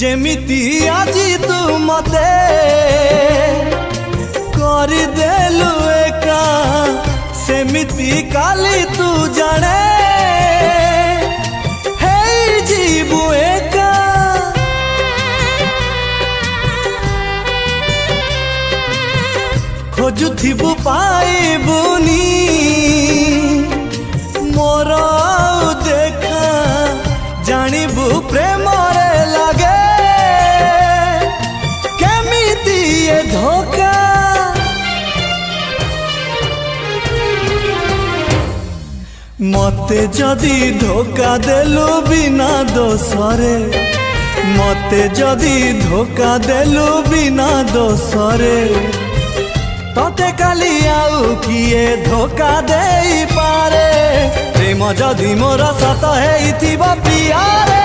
जेमिति आजी तू मते करदेलु एका सेमिति काली तू जाने हे जीवु एका खोजुथिबु पाइबुनी मोर देखा जानिबु प्रेम रे लागे केमिति ये धोखा मते जदि धोखा देलु बिना दोसरे मते जदि धोखा देलु बिना दोसरे तते काली आउ किए धोखा देई पारे प्रेम जदि मोर सत हेइथिबो प्रिया रे।